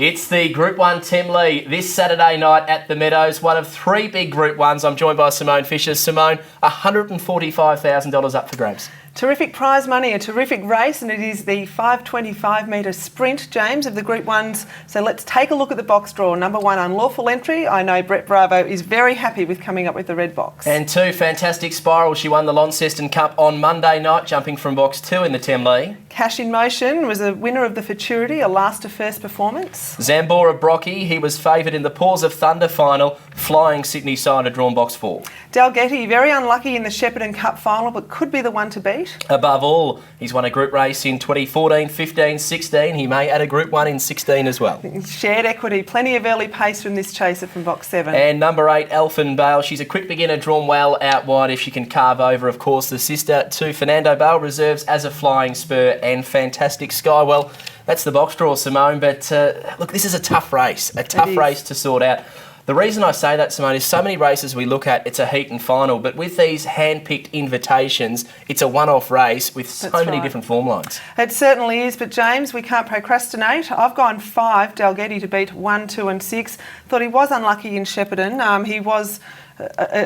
It's the Group 1 Temlee this Saturday night at the Meadows. One of three big Group 1s. I'm joined by Simone Fisher. Simone, $145,000 up for grabs. Terrific prize money, a terrific race, and it is the 525 metre sprint, James, of the Group 1s. So let's take a look at the box draw. Number 1, Unlawful Entry. I know Brett Bravo is very happy with coming up with the red box. And 2, Fantastic Spiral. She won the Launceston Cup on Monday night, jumping from box 2 in the Temlee. Cash in Motion was a winner of the Futurity, a last to first performance. Zambora Brocky, he was favoured in the Paws of Thunder final, flying Sydney side of drawn box 4. Dalgety, very unlucky in the Shepparton Cup final, but could be the one to beat. Above all, he's won a group race in 2014, 15, 16. He may add a Group 1 in 16 as well. Shared Equity, plenty of early pace from this chaser from box 7. And number 8, Elfin Bale. She's a quick beginner, drawn well out wide if she can carve over, of course, the sister to Fernando Bale. Reserves as a flying spur and Fantastic Sky. Well, that's the box draw, Simone. But look, this is a tough race to sort out. The reason I say that, Simone, is so many races we look at, it's a heat and final, but with these hand-picked invitations, it's a one-off race with so many different form lines. It certainly is, but James, we can't procrastinate. I've gone 5, Dalgety to beat 1, 2 and 6. Thought he was unlucky in Shepparton.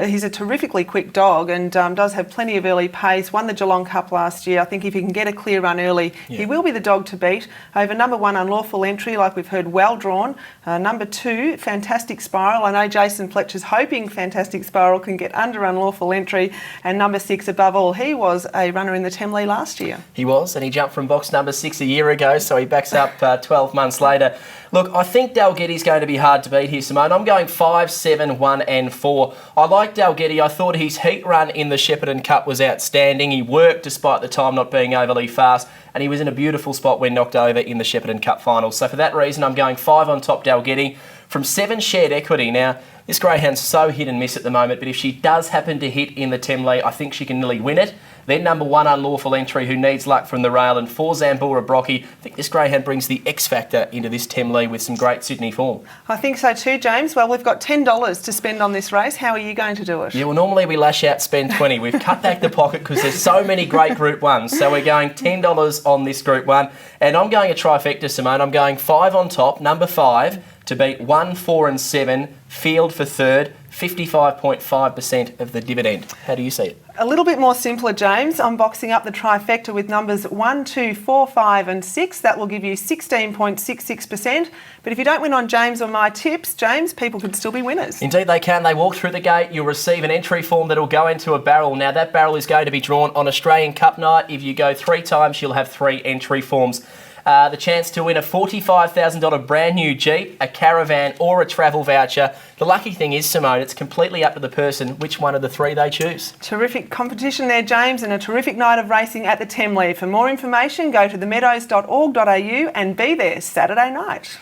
He's a terrifically quick dog and does have plenty of early pace. Won the Geelong Cup last year. I think if he can get a clear run early, he will be the dog to beat. Over number 1, Unlawful Entry, like we've heard, well drawn. Number 2, Fantastic Spiral. I know Jason Fletcher's hoping Fantastic Spiral can get under Unlawful Entry. And number 6, Above All. He was a runner in the Temlee last year. He was, and he jumped from box number 6 a year ago, so he backs up 12 months later. Look, I think Dalgety's going to be hard to beat here, Simone. I'm going 5, 7, 1 and 4. I like Dalgety. I thought his heat run in the Shepparton Cup was outstanding. He worked despite the time not being overly fast, and he was in a beautiful spot when knocked over in the Shepparton Cup final. So for that reason, I'm going 5 on top Dalgety. From 7, Shared Equity. Now, this greyhound's so hit and miss at the moment, but if she does happen to hit in the Temlee, I think she can nearly win it. Then number 1, Unlawful Entry, who needs luck from the rail, and 4, Zambora Brocky. I think this greyhound brings the X factor into this Temlee with some great Sydney form. I think so too, James. Well, we've got $10 to spend on this race. How are you going to do it? Yeah, well, normally we lash out, spend 20. We've cut back the pocket because there's so many great Group 1s. So we're going $10 on this Group 1. And I'm going a trifecta, Simone. I'm going 5 on top, number 5, to beat 1, 4 and 7, field for third, 55.5% of the dividend. How do you see it? A little bit more simpler, James. I'm boxing up the trifecta with numbers 1, 2, 4, 5 and 6. That will give you 16.66%. But if you don't win on James or my tips, James, people could still be winners. Indeed they can. They walk through the gate. You'll receive an entry form that will go into a barrel. Now that barrel is going to be drawn on Australian Cup night. If you go 3 times, you'll have 3 entry forms. The chance to win a $45,000 brand new Jeep, a caravan or a travel voucher. The lucky thing is, Simone, it's completely up to the person which one of the 3 they choose. Terrific competition there, James, and a terrific night of racing at the Temlee. For more information, go to themeadows.org.au and be there Saturday night.